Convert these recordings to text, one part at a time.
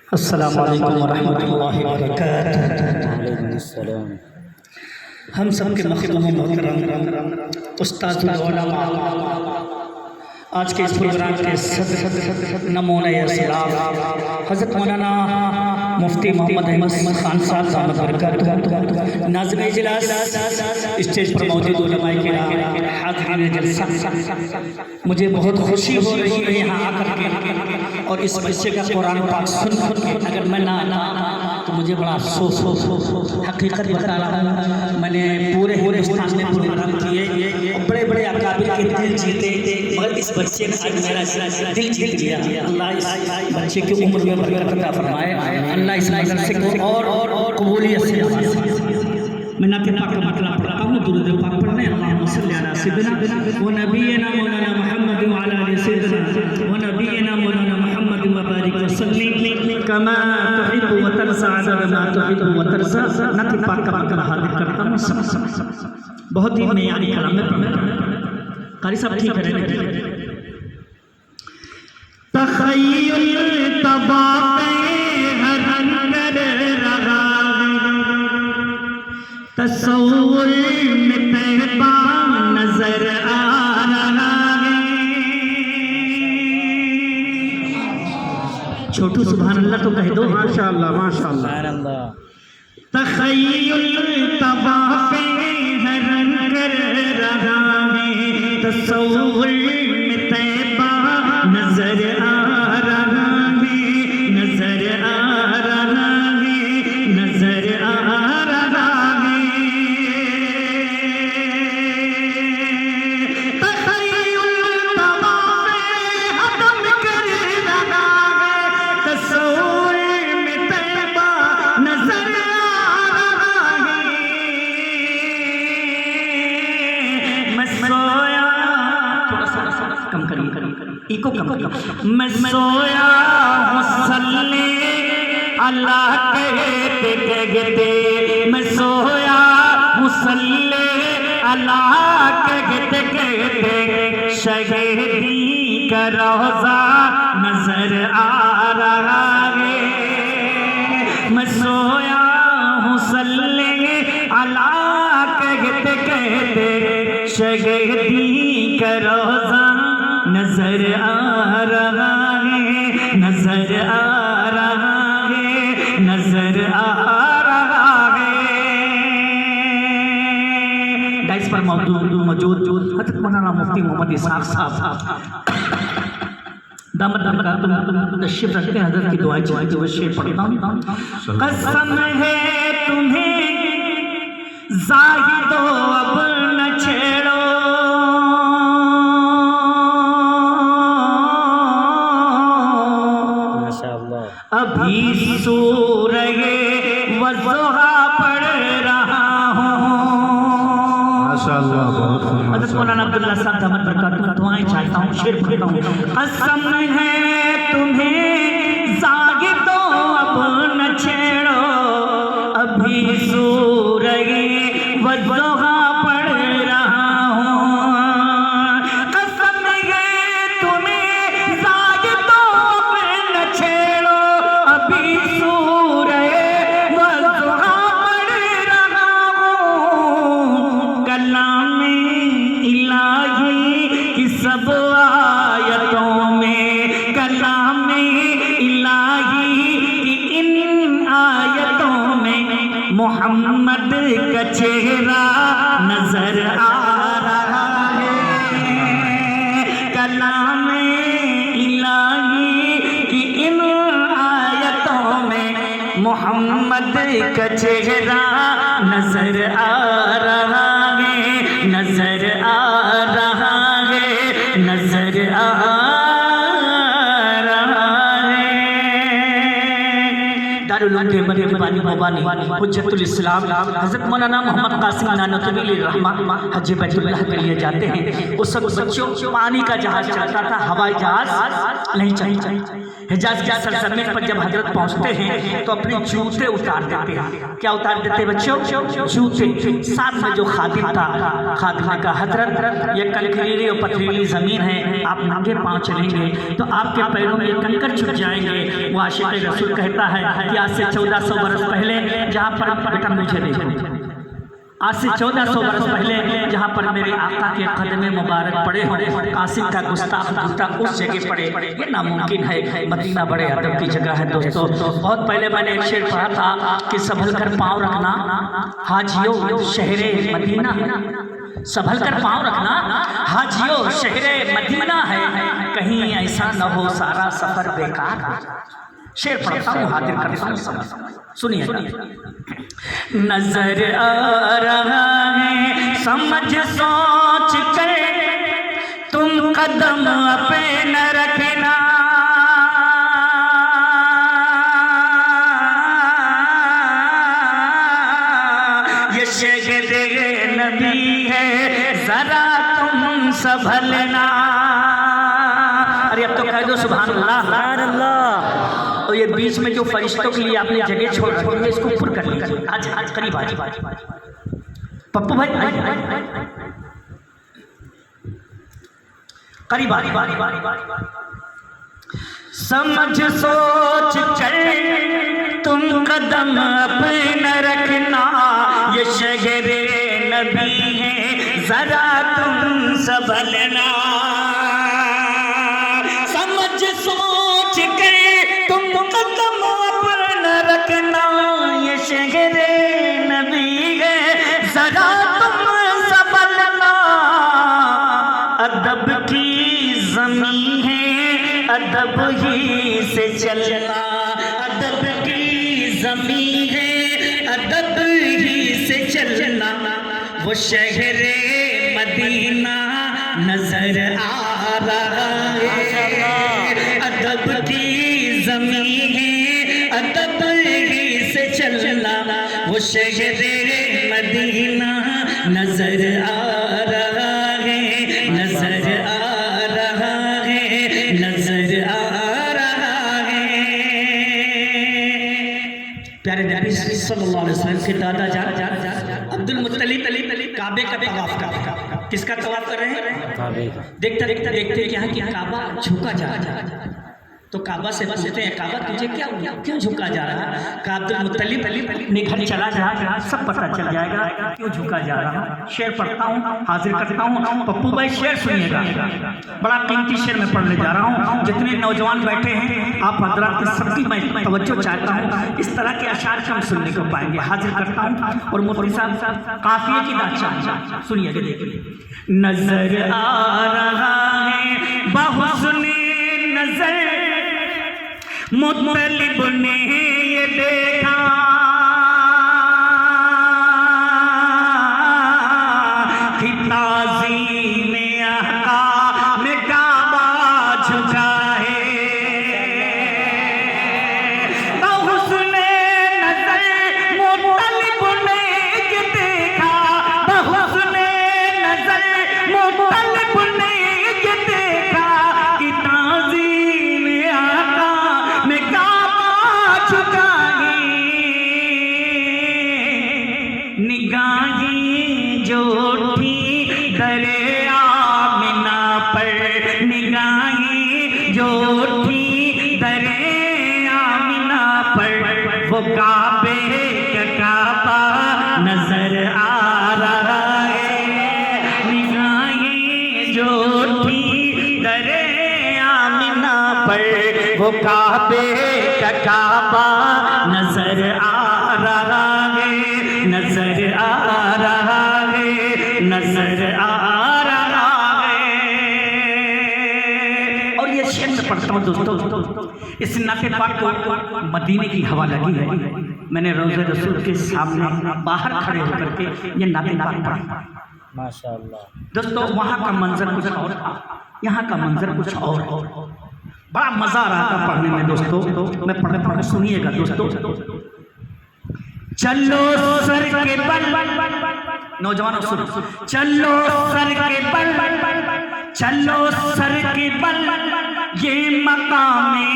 अस्सलामु अलैकुम वरहमतुल्लाहि वबरकातुहू। हम सब के मखदूम मोहतरम उस्तादुल उलमा, आज के इस प्रोग्राम के सदर नमूने इस्लाम हज़रत मौलाना मुफ्ती मोहम्मद अहमद खान साहब दामद बरकातुहू, नाज़िम इजलास, स्टेज पर मौजूद उलमाए किराम, हाज़रीन जलसा, मुझे बहुत खुशी हो रही है यहाँ आकर के और इस बच्चे का कुरान पाक सुन के अगर मैं ना तो मुझे बड़ा अफसोस हो। हकीकत बता रहा हूँ, मैंने पूरे हिंदुस्तान में प्रोग्राम किए और बड़े बड़े अकाबिर के दिल जीते, मगर इस बच्चे ने आज मेरा दिल जीत लिया। अल्लाह इस बच्चे की उम्र में बरकत अता फरमाए, अल्लाह इस मदरसे को और कबूलियत से नवाज़े। मैं नाते पाक का मतलब पढ़ता हूँ, दुरूद पाक पढ़ने अल्लाहुम्मा सल्ली अला सय्यिदिना व नबिय्यिना मौलाना मुहम्मद व अला आलि सय्यिदिना व नबिय्यिना मौलाना मुहम्मद व बारिक व सल्लिम कमा तुहिब्बु व तरज़ा अदद मा तुहिब्बु व तरज़ा। नाते पाक का मतलब हाजिर करता हूँ सब बहुत ही मेयानी कलाम में कारी साहब ठीक है। तख़य्युल तबाक़े हर कर रहा तसव्वुर में तैबा नजर आ रहा है। छोटू सुभान अल्लाह तो कह दो, माशाअल्लाह माशाअल्लाह। तख़य्युल तबाक़े हर कर रहा है तसव्वुर में तैबा नजर आ रहा है, नजर आ रहा है, नजर आ रहा है। तख़य्युल तबाक़े हदम कर रहा है तसव्वुर में तैबा नजर आ रहा है। मैं सोया, कम इको कम मैं सोया हूँ सल्ले अल्लाह कहते कहते, मैं सोया हूँ सल्ले अल्लाह कहते कहते, शहीदी का रोज़ा नजर आ रहा है। मैं सोया हूँ सल्ले अल्लाह कहते कहते, शहीदी का रोज़ा नजर आ रहा है, नजर आ रहा है, नजर आ रहा है। डाइस पर मौजूद हज़रत मौलाना मुफ्ती मोहम्मद इसहाक़ साहब दामद बरकातुहू तशरीफ रखते हैं। हज़रत की दुआएं चाहते हुए शेर पढ़ता हूँ। कसम है तुम्हें ज़ाहिदो अब न छेड़ो, अभी सूरह वज़ुहा पढ़ रहा हूँ। माशाअल्लाह। हज़रत मौलाना अब्दुल्ला साहब दामद बरकातुहू दुआएं चाहता हूँ, शेर पढ़ता हूँ। कसम है तुम्हें ज़ाहिदो अब न छेड़ो, अभी सूरह वज़ुहा पढ़ रहा हूँ। कसम है तुम्हें ज़ाहिदो अब न छेड़ो, अभी सूरह वज़ुहा पढ़ रहा हूँ। कलाम इलाही की सब आयतों में, कलाम इलाही की इन आयतों में मोहम्मद का चेहरा नजर आ रहा है। कलाम इलाही की इन आयतों में मोहम्मद का चेहरा नजर आ रहा है, नजर आ रहा है, नजर आ रहा है। दारुल उलूम देवबंदी मोबानी हुज्जतुल इस्लाम हज़रत मौलाना मोहम्मद कासिम नानतवी रहमान हज बैतुल्लाह के लिए जाते हैं। उस वक्त बच्चों पानी का जहाज चलता था, हवाई जहाज नहीं चलता। हिजाज की सरजमीन पर जब हजरत पहुंचते हैं तो अपने जूते उतार देते हैं। क्या उतार देते हैं बच्चों? जूते। साथ में जो खादिम था, खादिम ने कहा हजरत ये कंकरीली और पथरीली जमीन है, आप नंगे पांव चलेंगे तो आपके पैरों में कंकर छुप जाएंगे। वो आशिक़ रसूल कहता है कि आज से 1400 बरस पहले जहाँ पर बेटा मुझे देखो, आज से 1400 बरस पहले जहाँ पर मेरे आका के कदमे मुबारक पड़े हो, कासिम का गुस्ताख जूता उस जगह पड़े, ये नामुमकिन है। मदीना बड़े अदब की जगह है दोस्तों। बहुत पहले मैंने एक शेर पढ़ा था कि संभल कर पाँव रखना हाजियो शहरे मदीना, संभल कर पाँव रखना हाजियो शहरे मदीना है, कहीं ऐसा न हो सारा सफर बेकार। शेर पढ़ता हूँ, हाजिर करता हूँ, सुनिए। नजर आ रहा है समझ सोच कर तुम कदम पे न रखना, ये शहरे नबी है जरा तुम संभलना। अरे अब तो कह दो सुभान अल्लाह, सुभान अल्लाह। और ये बीच में जो फरिश्तों के लिए आपने जगह छोड़ रखी है इसको पुर कर लीजिए। आज करीब आज पप्पू भाई करीब आ। समझ सोच कर तुम कदम अपना रखना, ये शहरे नबी है जरा तुम संभलना। समझ सोच कर तुम कदम अपना रखना, ये शहरे नबी है जरा तुम संभलना। अदब की ज़मीन है अदब ही से चलना, अदब की ज़मीन है अदब ही से चलना। वो शहरे मदीना नजर आ रहा है, अदब की ज़मीन है अदब ही से चलना। वो शहरे मदीना नजर आ रहा है, नजर आ रहा है, नजर आ रहा है। प्यारे नबी सल्लल्लाहु अलैहि वसल्लम के दादा जान अब्दुल मुत्तलिब काबे का तवाफ कर रहे हैं। किसका तवाफ कर रहे हैं? देखते क्या है कि काबा झुका जा रहा है। तो काबा से पूछते हैं काबा तुझे क्या हुआ, क्यों झुका जा रहा है? अब्दुल मुत्तलिब निकल चला जा, सब पता चल जाएगा क्यों झुका जा रहा है। शेर पढ़ता हूँ, हाजिर करता हूँ। पप्पू भाई शेर सुनिएगा, बड़ा कीमती शेर मैं पढ़ने जा रहा हूँ। जितने नौजवान बैठे हैं आप हजरात सबकी मैं तवज्जो चाहता हूँ, इस तरह के अशार हम सुनने को पाएंगे। हाजिर करता हूँ और मुफ्ती साहब काफिये की बादशाह सुनिएगा। देखिए नजर आ रहा है बहुसुनी नजर, मुत्तलिब ने ये देखा कि ताज़ीम आका में काबा झुका है। तो हुस्ने नज़र मुत्तलिब ने ये देखा, तो हुस्ने नज़र मुत्तलिब ने ये देखा कि ताज़ीम आका में काबा झुका है। निगाहें जो उठी दरे आमिना पर, निगाहें जो उठी दरे आमिना पर, वो काबे का काबा नजर आ रहा है। निगाहें जो उठी दरे आमिना पर, वो काबे का काबा नजर आ रहा है, नजर आ रहा है, नजर आ रहा है। और ये शेर में पढ़ता हूँ दोस्तों, इस नाते पाक को मदीने की हवा लगी है। मैंने रोज़े रसूल के सामने बाहर खड़े होकर के ये नाते पाक पढ़ा माशाअल्लाह। दोस्तों वहाँ का मंजर कुछ और था, यहाँ का मंजर कुछ और। बड़ा मजा आ रहा था पढ़ने में दोस्तों। मैं पढ़ सुनिएगा दोस्तों। चलो सर के बल, नौजवानों सुनो, चलो सर के बल, चलो सर के बल ये मकामे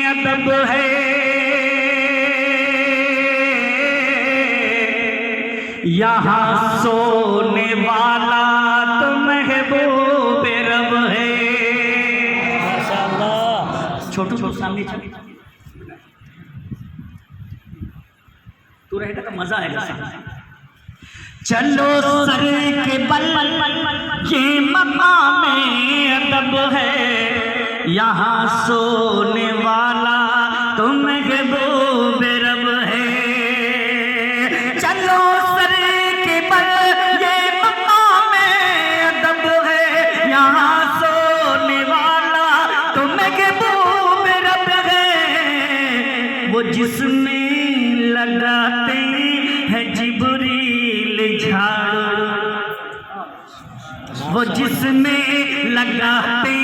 अदब है, यहाँ सोने वाला तो महबूब रब है। माशाअल्लाह। छोटू छोटू सामने चले, तू रहेगा तो मजा आएगा। चलो सर के बल ये मकामे अदब है, यहाँ सोने वाला तो महबूब रब है। चलो सर के बल ये मकामे अदब है, यहाँ सोने वाला तो महबूब रब है। वो जिसमें लगाते हैं जिब्रील झाड़ू, वो जिसमें लगाते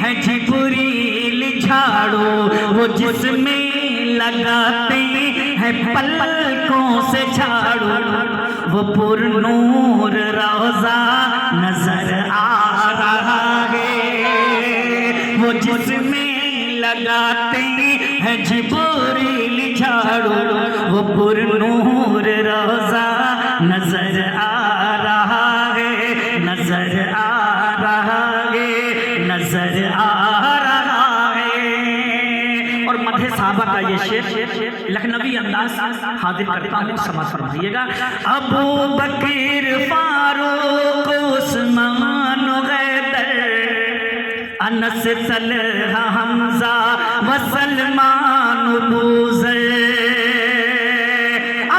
हैं जिब्रील झाड़ू, वो जिसमें लगाते हैं पलकों से झाड़ू, वो पुरनूर रोज़ा नजर आ रहा है। वो जिसमें लगाते हैं जिब्रील झाड़ू, वो पुरनूर रोज़ा नजर आ रहा है, नजर आ रहा है, नजर आ रहा है। और मध्य साहबा का ये शेर लखनवी अंदाज हाजिर करता हूँ, समझ फरमाइएगा। अबू बकर फारूक उस्मान गैदर अनस तलहा हमजा व सलमान बूज़र।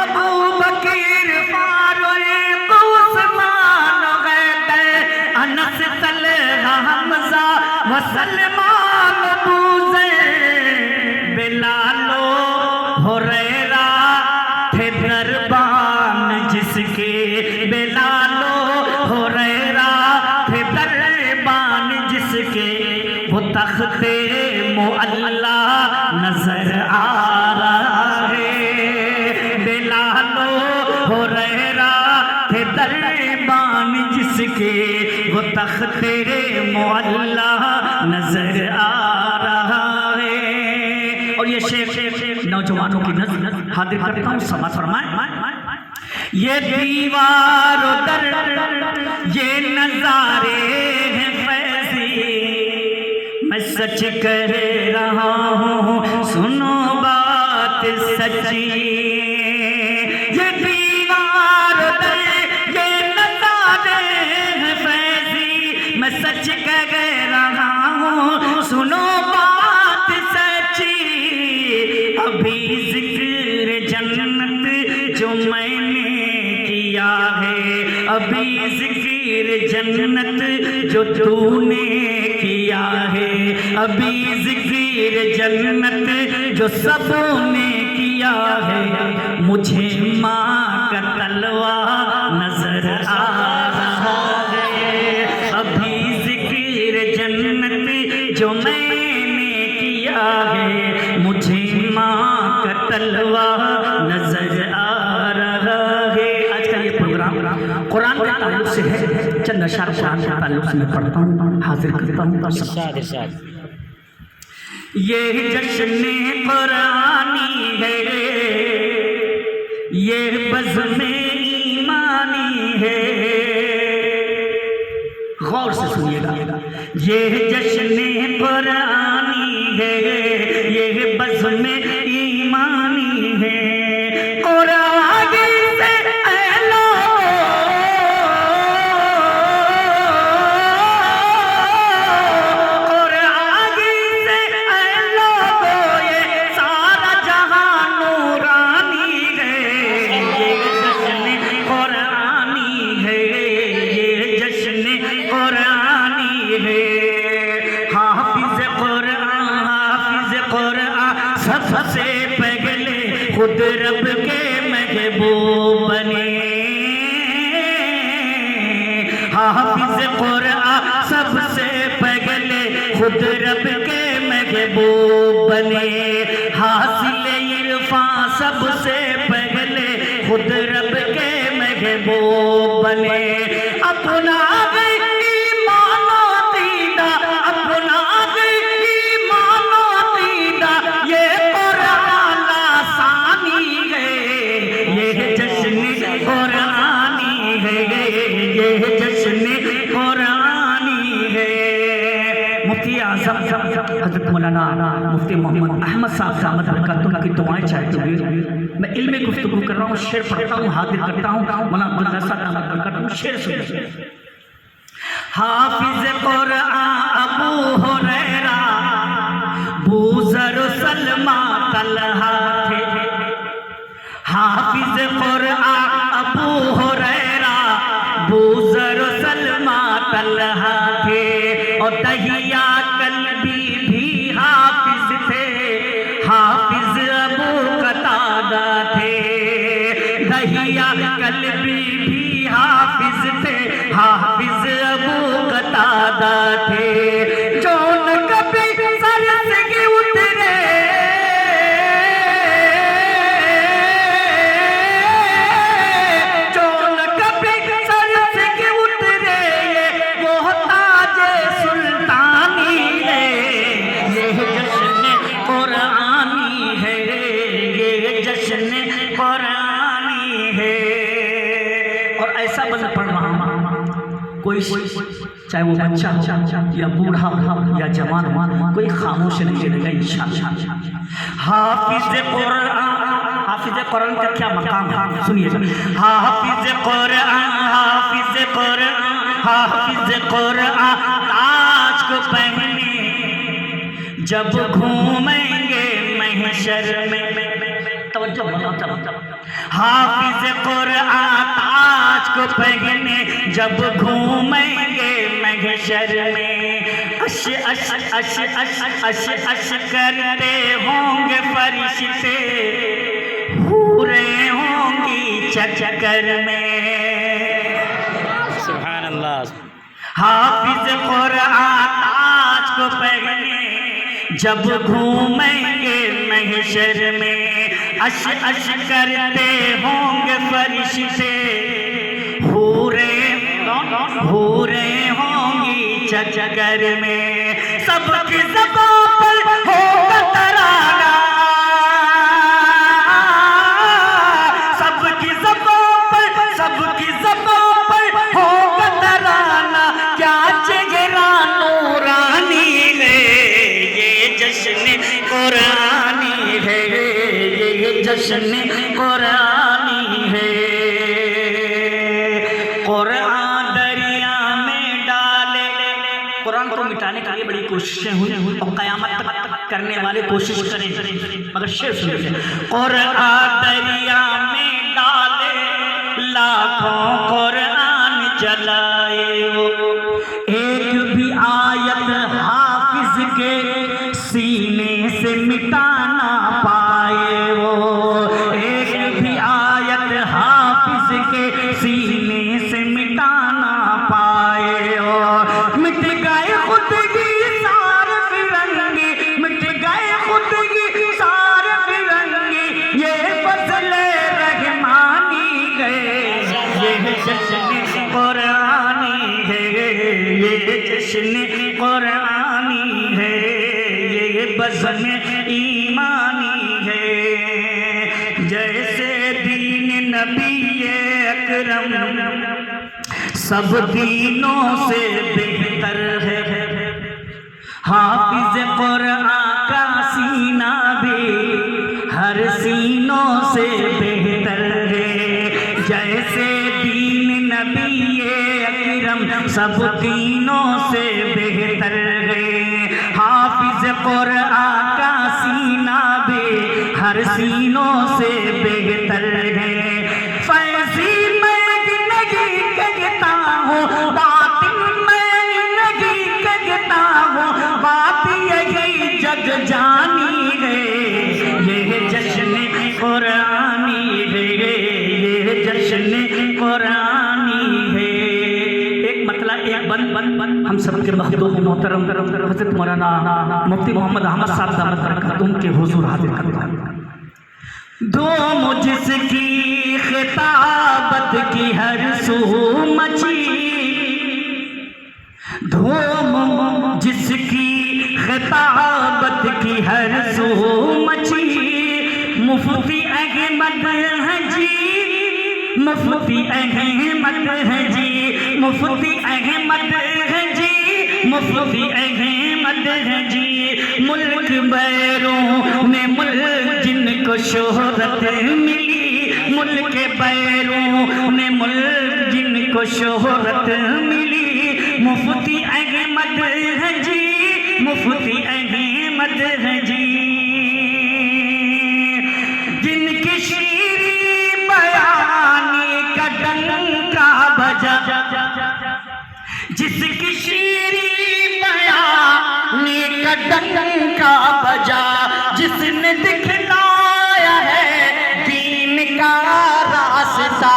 अबू बकर फारूक उस्मान गैदर अनस तलहा हमजा व सलमान बूज़र। बिलालो हुरैरा थे दरबान जिसके, बिलालो हुरैरा थे दरबान जिसके, वो तख्ते मुअल्ला नजर आ रहा है। बिलालो हुरैरा थे दरबान जिसके, वो तख्ते मुअल्ला नजर आ रहा है। और ये शेर नौजवानों की नजर हाजिर करता हूँ, समझ फरमाए। ये दीवार दर ये नजारे हैं फैज़ी, मैं सच कह रहा हूँ सुनो बात सच्ची। ये दीवार दर ये नजारे हैं फैज़ी, मैं सच कह रहा हूँ सुनो बात सच्ची। अभी जिक्र जन्नत जो मैंने किया है, अभी जिक्र जन्नत जो तूने किया है, अभी जिक्र जन्नत जो सबने किया है, मुझे माँ का तलवा नजर आ रहा है। अभी जिक्र जन्नत जो मैंने किया है, मुझे माँ का तलवा नजर आ रहा है। आज का ये प्रोग्राम कुरान के ताल्लुक से है, चंद अशार कुरान के ताल्लुक से मैं पढ़ता हूँ, हाजिर करता हूँ। ये जश्न कुरानी है, ये बज़्म ईमानी है। गौर से सुनिएगा, ये जश्न कुरानी है, ये बज़्म ईमानी है। और आगे से सबसे पहले खुद रब के महबूब बने, हाफिज कुरान सबसे पहले खुद रब के महबूब बने, हासिल इरफान सबसे पहले खुद रब के महबूब बने। अपना ईमान अक़ीदा, अपना ईमान मुफ्ती आज़म हज़रत मौलाना मुफ्ती मोहम्मद अहमद साहब दामद बरकातुहू की दुआएं चाहते हुए मैं इल्मी गुफ्तगू कर रहा हूँ, शेर पढ़ता हूँ, हाजिर करता हूँ। मौलाना अब्दुल्ला साहब दामद बरकातुहू शेर सुनिए। हाफिज कुरान अबू हुरैरा बूज़र सलमा तलहा थे। हाफिज कुरान अबू हुरैरा बूज़र सलमा तलहा थे। और दहिया कल्बी भी हाफिज थे, हाफिज अबू कतादा थे। दहिया कल्बी भी हाफिज थे, हाफिज अबू कतादा थे। जो न कभी सर से उतरे, जो न कभी सर से उतरे, वो ताजे सुल्तानी है। ये जश्न कुरानी है, ये जश्न कुरानी है। और ऐसा बंद पढ़ रहा हूँ, कोई चाहे वो बच्चा या बूढ़ा या जवान, कोई खामोश नहीं रहेगा इंशाअल्लाह। हाफिज कुरान, हाफिज कुरान का क्या मकाम है सुनिए। हाफिज कुरान, हाफिज कुरान, हाफिज कुरान ताज को पहने जब घूमेंगे महशर में। तवज्जो बताओ। हाफिज कुरान ताज को पहने जब घूमेंगे महशर में। अश अश अश अश अश अश करते होंगे फरिश्ते, हूरे होंगी चक्कर में। सुभान अल्लाह। हाफिज कुरान ताज को पहने जब घूमेंगे महशर में। अश अश करते होंगे फरिश्ते, हूरे होंगी चक्कर में। सबकी ज़बान पर होगा तराना, सबकी ज़बान पर, सबकी ज़बान पर होगा तराना। क्या चेहरा नूरानी है, ये जश्न कुरानी है, ये जश्न कुरानी है। कुरान दरिया में डाले, कुरान को मिटाने के लिए बड़ी कोशिशें हुई और क़यामत तक करने वाले कोशिश करें, मगर शेर सुनिए। कुरान दरिया में डाले लाखों कुरान जलाए, वो एक भी आयत हाफिज के सीने से मिटा ना पाए। वो एक भी आयत हाफिज के सीने से मिटा ना पाए। और मिट गए खुदगी सारे फिरंगी, मिट गए खुदगी सारे फिरंगी, ये फज़ले रहमानी गए। ये जश्न कुरानी है, ये जश्न कुरानी है, ये बज़्म ईमानी है। जैसे दीन नबी अकरम सब दीनों से बेहतर है, हाफिज कुरान का सीना भी हर सीनों से बेहतर है। जैसे दीन नबी अकरम सब दीनों से बेहतर है, हाफिज कुरान का सीना भी हर सीनों से बेहतर है। फैज़ी मैं जिंदगी कहता हूँ, बातिन मैं जिंदगी कहता हूँ, बात यही जग जानी है। ये जश्न कुरानी है, ये जश्न कुरानी है। एक मतलब एक बन हम सबके महबूब मोहतरम हज़रत मौलाना मुफ्ती मोहम्मद अहमद साहब दामद बरकातुहू के हुज़ूर हाजिर करता हूँ। दो मुझकी खिताबत की हर सू मची, धूम जिसकी खिताबत की हर सू मची। मुफ्ती अहमद है जी, मुफ्ती अहमद है जी, मुफ्ती अहमद है जी, मुफ्ती अहमद है जी। मुल्क बैरों में मुल्क जिनको शोहरत मिली, मुल्क बैरों में मुल्क जिनको शोहरत मिली, मुफ्ती अहमद है जी, मुफ्ती अहमद है जी। जिनकी शीरी बयानी का डंका बजा, जिसकी शीरी बयानी का डंका बजा, जिसने दिखलाया है दीन का रास्ता,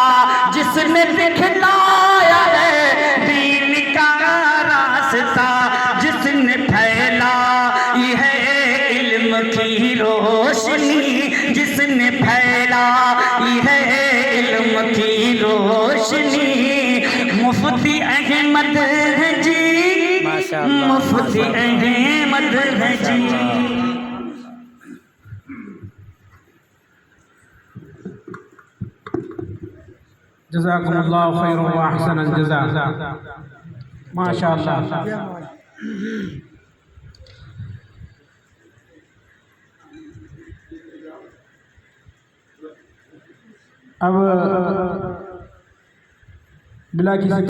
जिसने दिखलाया है दीन का रास्ता, जिसने फैलाई है इल्म की रोशनी, जिसने फैलाई है इल्म की रोशनी, मुफ्ती अहमद है जी, मुफ्ती अहमद है जी। जज़ाकुमुल्लाहु खैरन व अहसनल जज़ा। माशाअल्लाह। अब बिला किसी